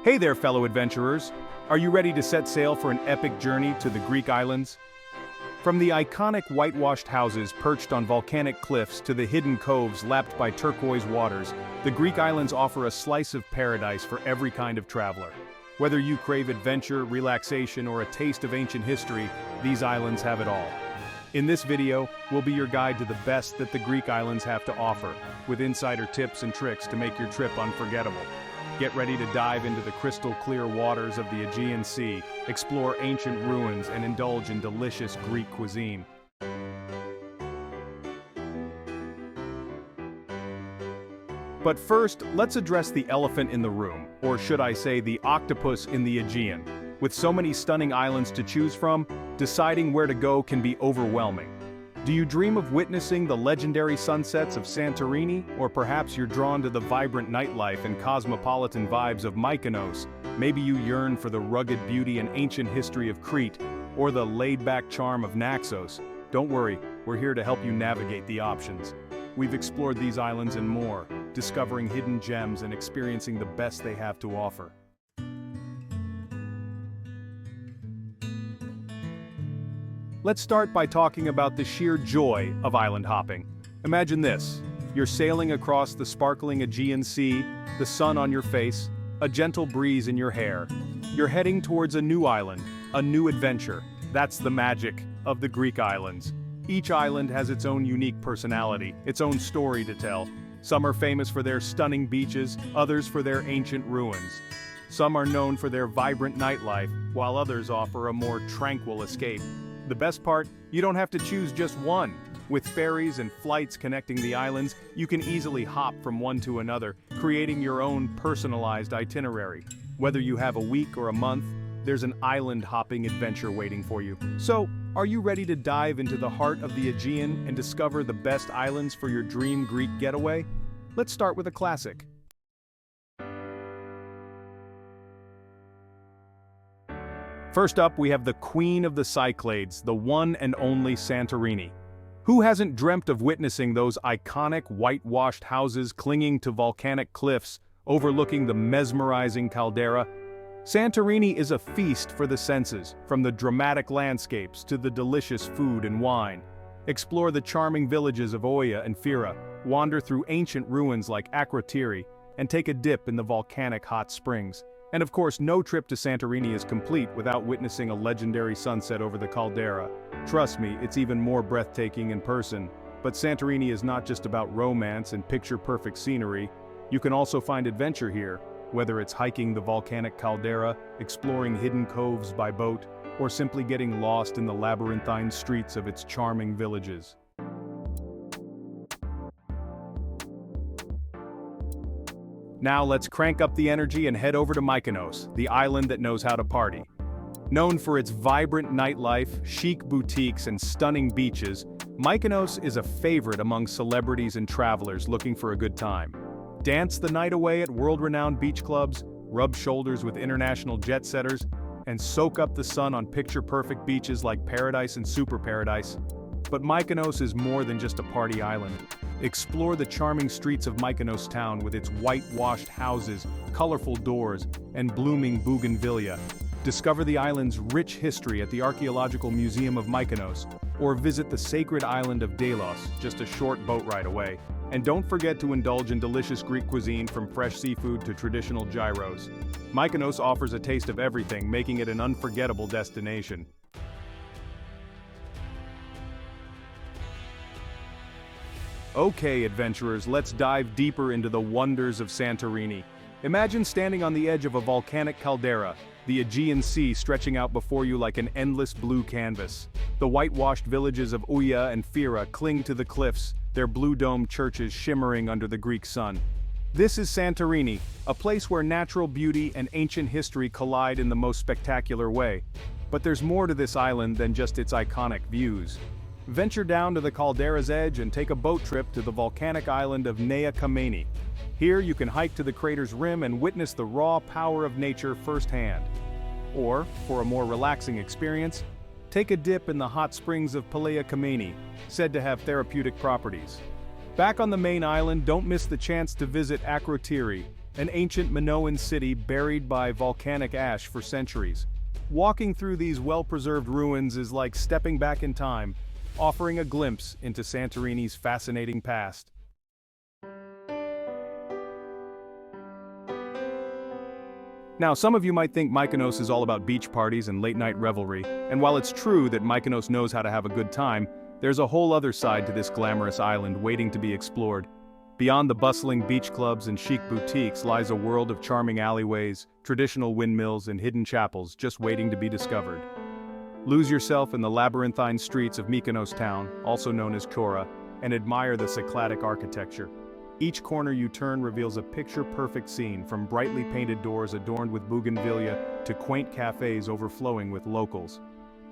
Hey there, fellow adventurers! Are you ready to set sail for an epic journey to the Greek islands? From the iconic whitewashed houses perched on volcanic cliffs to the hidden coves lapped by turquoise waters, the Greek islands offer a slice of paradise for every kind of traveler. Whether you crave adventure, relaxation, or a taste of ancient history, these islands have it all. In this video, we'll be your guide to the best that the Greek islands have to offer, with insider tips and tricks to make your trip unforgettable. Get ready to dive into the crystal-clear waters of the Aegean Sea, explore ancient ruins, and indulge in delicious Greek cuisine. But first, let's address the elephant in the room, or should I say the octopus in the Aegean. With so many stunning islands to choose from, deciding where to go can be overwhelming. Do you dream of witnessing the legendary sunsets of Santorini, or perhaps you're drawn to the vibrant nightlife and cosmopolitan vibes of Mykonos? Maybe you yearn for the rugged beauty and ancient history of Crete, or the laid-back charm of Naxos. Don't worry, we're here to help you navigate the options. We've explored these islands and more, discovering hidden gems and experiencing the best they have to offer. Let's start by talking about the sheer joy of island hopping. Imagine this: you're sailing across the sparkling Aegean Sea, the sun on your face, a gentle breeze in your hair. You're heading towards a new island, a new adventure. That's the magic of the Greek islands. Each island has its own unique personality, its own story to tell. Some are famous for their stunning beaches, others for their ancient ruins. Some are known for their vibrant nightlife, while others offer a more tranquil escape. The best part, you don't have to choose just one. With ferries and flights connecting the islands, you can easily hop from one to another, creating your own personalized itinerary. Whether you have a week or a month, there's an island hopping adventure waiting for you. So, are you ready to dive into the heart of the Aegean and discover the best islands for your dream Greek getaway? Let's start with a classic. First up, we have the queen of the Cyclades, the one and only Santorini. Who hasn't dreamt of witnessing those iconic whitewashed houses clinging to volcanic cliffs, overlooking the mesmerizing caldera? Santorini is a feast for the senses, from the dramatic landscapes to the delicious food and wine. Explore the charming villages of Oia and Fira, wander through ancient ruins like Akrotiri, and take a dip in the volcanic hot springs. And of course, no trip to Santorini is complete without witnessing a legendary sunset over the caldera. Trust me, it's even more breathtaking in person. But Santorini is not just about romance and picture-perfect scenery. You can also find adventure here, whether it's hiking the volcanic caldera, exploring hidden coves by boat, or simply getting lost in the labyrinthine streets of its charming villages. Now let's crank up the energy and head over to Mykonos, the island that knows how to party. Known for its vibrant nightlife, chic boutiques, and stunning beaches, Mykonos is a favorite among celebrities and travelers looking for a good time. Dance the night away at world-renowned beach clubs, rub shoulders with international jet-setters, and soak up the sun on picture-perfect beaches like Paradise and Super Paradise. But Mykonos is more than just a party island. Explore the charming streets of Mykonos town with its whitewashed houses, colorful doors, and blooming bougainvillea. Discover the island's rich history at the Archaeological Museum of Mykonos, or visit the sacred island of Delos, just a short boat ride away. And don't forget to indulge in delicious Greek cuisine, from fresh seafood to traditional gyros. Mykonos offers a taste of everything, making it an unforgettable destination. Okay, adventurers, let's dive deeper into the wonders of Santorini. Imagine standing on the edge of a volcanic caldera, the Aegean Sea stretching out before you like an endless blue canvas. The whitewashed villages of Oia and Fira cling to the cliffs, their blue-domed churches shimmering under the Greek sun. This is Santorini, a place where natural beauty and ancient history collide in the most spectacular way. But there's more to this island than just its iconic views. Venture down to the caldera's edge and take a boat trip to the volcanic island of Nea Kameni. Here you can hike to the crater's rim and witness the raw power of nature firsthand. Or, for a more relaxing experience, take a dip in the hot springs of Palea Kameni, said to have therapeutic properties. Back on the main island, don't miss the chance to visit Akrotiri, an ancient Minoan city buried by volcanic ash for centuries. Walking through these well-preserved ruins is like stepping back in time, offering a glimpse into Santorini's fascinating past. Now, some of you might think Mykonos is all about beach parties and late-night revelry, and while it's true that Mykonos knows how to have a good time, there's a whole other side to this glamorous island waiting to be explored. Beyond the bustling beach clubs and chic boutiques lies a world of charming alleyways, traditional windmills, and hidden chapels just waiting to be discovered. Lose yourself in the labyrinthine streets of Mykonos town, also known as Chora, and admire the Cycladic architecture. Each corner you turn reveals a picture-perfect scene, from brightly painted doors adorned with bougainvillea to quaint cafes overflowing with locals.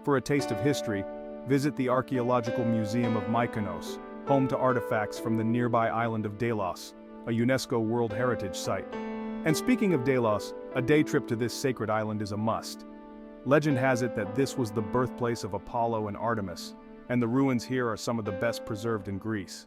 For a taste of history, visit the Archaeological Museum of Mykonos, home to artifacts from the nearby island of Delos, a UNESCO World Heritage Site. And speaking of Delos, a day trip to this sacred island is a must. Legend has it that this was the birthplace of Apollo and Artemis, and the ruins here are some of the best preserved in Greece.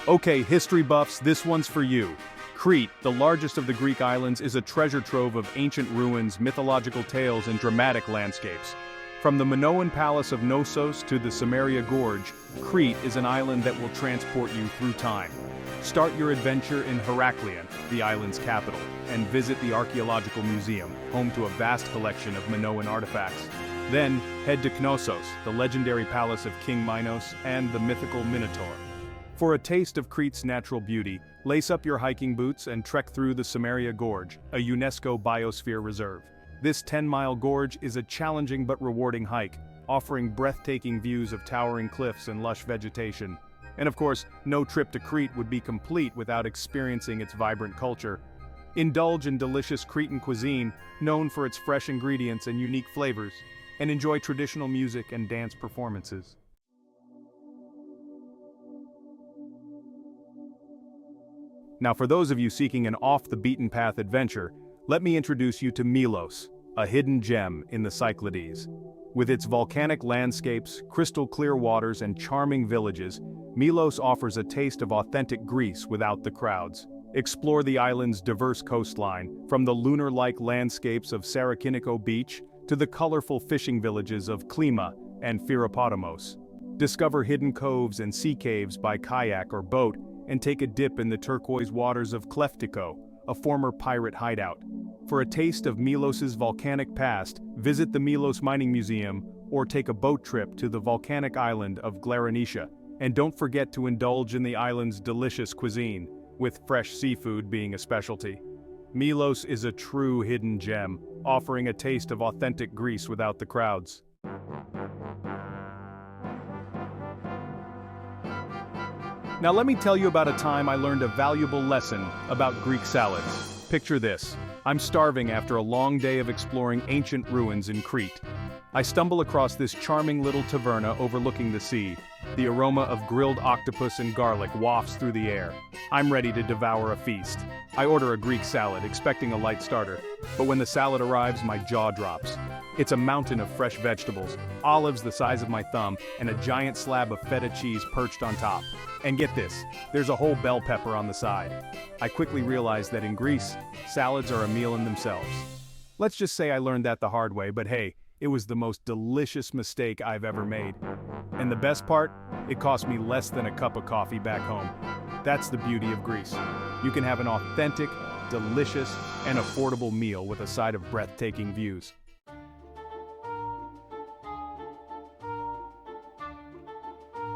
Okay, history buffs, this one's for you. Crete, the largest of the Greek islands, is a treasure trove of ancient ruins, mythological tales, and dramatic landscapes. From the Minoan palace of Knossos to the Samaria Gorge, Crete is an island that will transport you through time. Start your adventure in Heraklion, the island's capital, and visit the Archaeological Museum, home to a vast collection of Minoan artifacts. Then, head to Knossos, the legendary palace of King Minos and the mythical Minotaur. For a taste of Crete's natural beauty, lace up your hiking boots and trek through the Samaria Gorge, a UNESCO Biosphere Reserve. This 10-mile gorge is a challenging but rewarding hike, offering breathtaking views of towering cliffs and lush vegetation. And of course, no trip to Crete would be complete without experiencing its vibrant culture. Indulge in delicious Cretan cuisine, known for its fresh ingredients and unique flavors, and enjoy traditional music and dance performances. Now, for those of you seeking an off-the-beaten-path adventure, let me introduce you to Milos, a hidden gem in the Cyclades. With its volcanic landscapes, crystal-clear waters, and charming villages, Milos offers a taste of authentic Greece without the crowds. Explore the island's diverse coastline, from the lunar-like landscapes of Sarakiniko Beach to the colorful fishing villages of Klima and Pheropotamos. Discover hidden coves and sea caves by kayak or boat, and take a dip in the turquoise waters of Kleftiko, a former pirate hideout. For a taste of Milos's volcanic past, visit the Milos Mining Museum or take a boat trip to the volcanic island of Glaranisha. And don't forget to indulge in the island's delicious cuisine, with fresh seafood being a specialty. Milos is a true hidden gem, offering a taste of authentic Greece without the crowds. Now let me tell you about a time I learned a valuable lesson about Greek salads. Picture this. I'm starving after a long day of exploring ancient ruins in Crete. I stumble across this charming little taverna overlooking the sea. The aroma of grilled octopus and garlic wafts through the air. I'm ready to devour a feast. I order a Greek salad, expecting a light starter. But when the salad arrives, my jaw drops. It's a mountain of fresh vegetables, olives the size of my thumb, and a giant slab of feta cheese perched on top. And get this, there's a whole bell pepper on the side. I quickly realized that in Greece, salads are a meal in themselves. Let's just say I learned that the hard way, but hey, it was the most delicious mistake I've ever made. And the best part? It cost me less than a cup of coffee back home. That's the beauty of Greece. You can have an authentic, delicious, and affordable meal with a side of breathtaking views.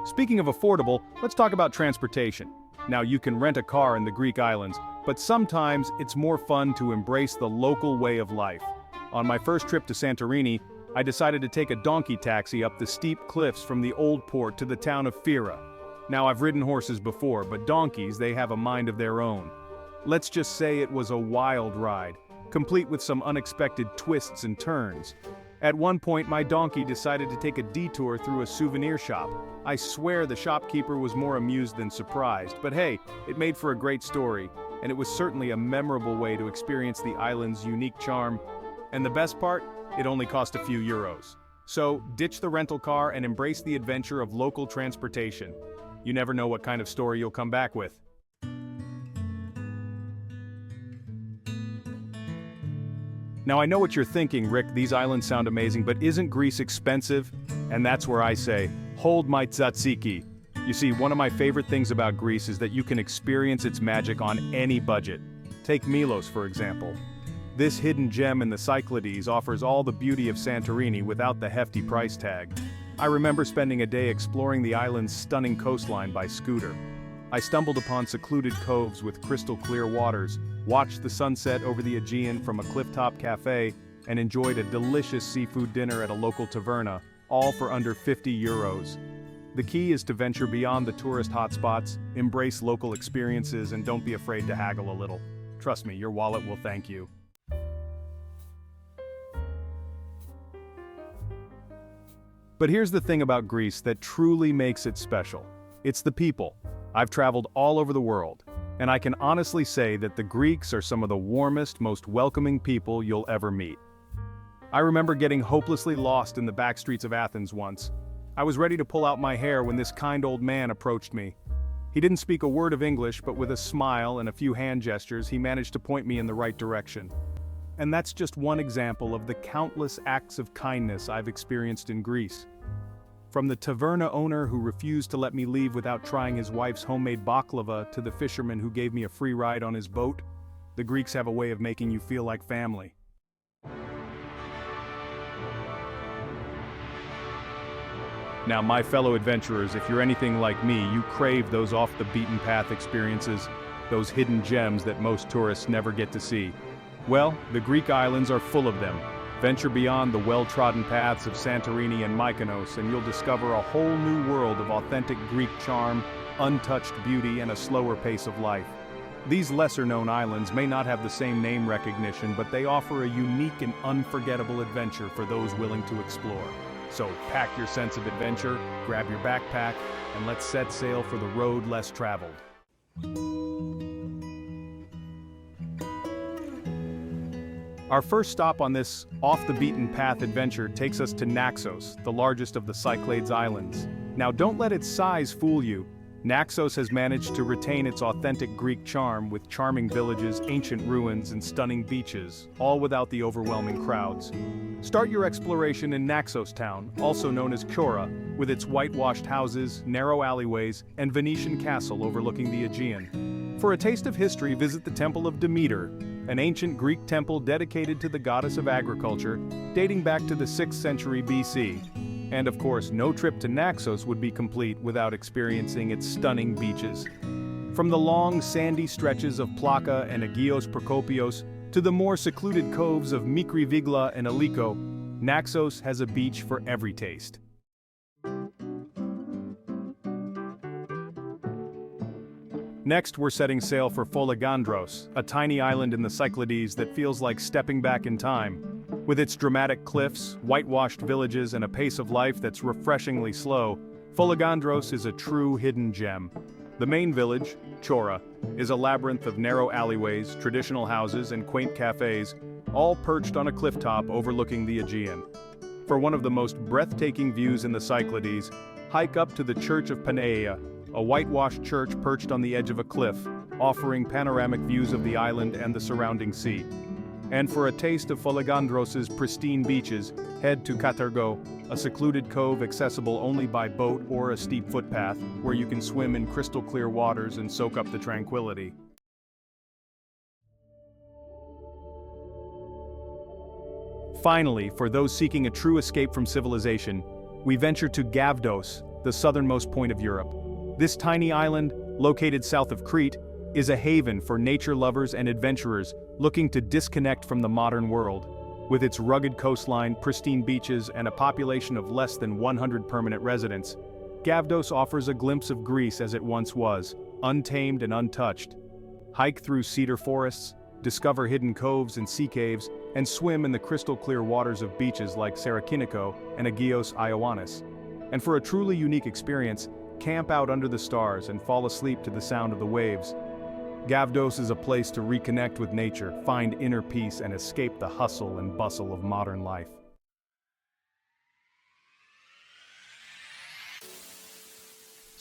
Speaking of affordable, let's talk about transportation. Now, you can rent a car in the Greek islands, but sometimes it's more fun to embrace the local way of life. On my first trip to Santorini, I decided to take a donkey taxi up the steep cliffs from the old port to the town of Fira. Now, I've ridden horses before, but donkeys, they have a mind of their own. Let's just say it was a wild ride, complete with some unexpected twists and turns. At one point, my donkey decided to take a detour through a souvenir shop. I swear the shopkeeper was more amused than surprised, but hey, it made for a great story, and it was certainly a memorable way to experience the island's unique charm. And the best part? It only cost a few euros. So, ditch the rental car and embrace the adventure of local transportation. You never know what kind of story you'll come back with. Now I know what you're thinking, Rick, these islands sound amazing, but isn't Greece expensive? And that's where I say, hold my tzatziki. You see, one of my favorite things about Greece is that you can experience its magic on any budget. Take Milos, for example. This hidden gem in the Cyclades offers all the beauty of Santorini without the hefty price tag. I remember spending a day exploring the island's stunning coastline by scooter. I stumbled upon secluded coves with crystal clear waters, watched the sunset over the Aegean from a clifftop cafe, and enjoyed a delicious seafood dinner at a local taverna, all for under 50 euros. The key is to venture beyond the tourist hotspots, embrace local experiences, and don't be afraid to haggle a little. Trust me, your wallet will thank you. But here's the thing about Greece that truly makes it special. It's the people. I've traveled all over the world, and I can honestly say that the Greeks are some of the warmest, most welcoming people you'll ever meet. I remember getting hopelessly lost in the back streets of Athens once. I was ready to pull out my hair when this kind old man approached me. He didn't speak a word of English, but with a smile and a few hand gestures, he managed to point me in the right direction. And that's just one example of the countless acts of kindness I've experienced in Greece. From the taverna owner who refused to let me leave without trying his wife's homemade baklava to the fisherman who gave me a free ride on his boat, the Greeks have a way of making you feel like family. Now, my fellow adventurers, if you're anything like me, you crave those off-the-beaten-path experiences, those hidden gems that most tourists never get to see. Well, the Greek islands are full of them. Venture beyond the well-trodden paths of Santorini and Mykonos, and you'll discover a whole new world of authentic Greek charm, untouched beauty, and a slower pace of life. These lesser-known islands may not have the same name recognition, but they offer a unique and unforgettable adventure for those willing to explore. So pack your sense of adventure, grab your backpack, and let's set sail for the road less traveled. Our first stop on this off-the-beaten-path adventure takes us to Naxos, the largest of the Cyclades Islands. Now don't let its size fool you. Naxos has managed to retain its authentic Greek charm with charming villages, ancient ruins, and stunning beaches, all without the overwhelming crowds. Start your exploration in Naxos town, also known as Chora, with its whitewashed houses, narrow alleyways, and Venetian castle overlooking the Aegean. For a taste of history, visit the Temple of Demeter, an ancient Greek temple dedicated to the goddess of agriculture, dating back to the 6th century BC. And of course, no trip to Naxos would be complete without experiencing its stunning beaches. From the long, sandy stretches of Plaka and Agios Prokopios to the more secluded coves of Mikri Vigla and Aliko, Naxos has a beach for every taste. Next, we're setting sail for Folegandros, a tiny island in the Cyclades that feels like stepping back in time. With its dramatic cliffs, whitewashed villages, and a pace of life that's refreshingly slow, Folegandros is a true hidden gem. The main village, Chora, is a labyrinth of narrow alleyways, traditional houses, and quaint cafes, all perched on a clifftop overlooking the Aegean. For one of the most breathtaking views in the Cyclades, hike up to the Church of Panaea, a whitewashed church perched on the edge of a cliff, offering panoramic views of the island and the surrounding sea. And for a taste of Folegandros's pristine beaches, head to Katergo, a secluded cove accessible only by boat or a steep footpath, where you can swim in crystal clear waters and soak up the tranquility. Finally, for those seeking a true escape from civilization, we venture to Gavdos, the southernmost point of Europe. This tiny island, located south of Crete, is a haven for nature lovers and adventurers looking to disconnect from the modern world. With its rugged coastline, pristine beaches, and a population of less than 100 permanent residents, Gavdos offers a glimpse of Greece as it once was, untamed and untouched. Hike through cedar forests, discover hidden coves and sea caves, and swim in the crystal-clear waters of beaches like Sarakiniko and Agios Ioannis. And for a truly unique experience, camp out under the stars and fall asleep to the sound of the waves. Gavdos is a place to reconnect with nature, find inner peace, and escape the hustle and bustle of modern life.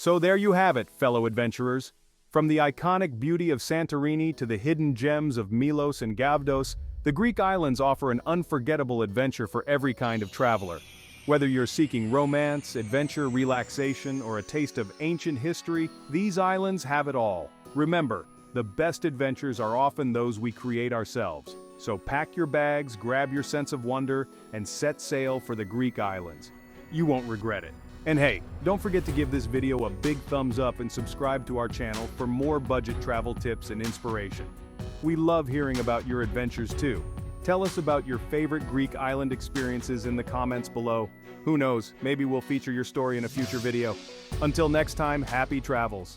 So there you have it, fellow adventurers. From the iconic beauty of Santorini to the hidden gems of Milos and Gavdos, the Greek islands offer an unforgettable adventure for every kind of traveler. Whether you're seeking romance, adventure, relaxation, or a taste of ancient history, these islands have it all. Remember, the best adventures are often those we create ourselves. So pack your bags, grab your sense of wonder, and set sail for the Greek islands. You won't regret it. And hey, don't forget to give this video a big thumbs up and subscribe to our channel for more budget travel tips and inspiration. We love hearing about your adventures too. Tell us about your favorite Greek island experiences in the comments below. Who knows, maybe we'll feature your story in a future video. Until next time, happy travels.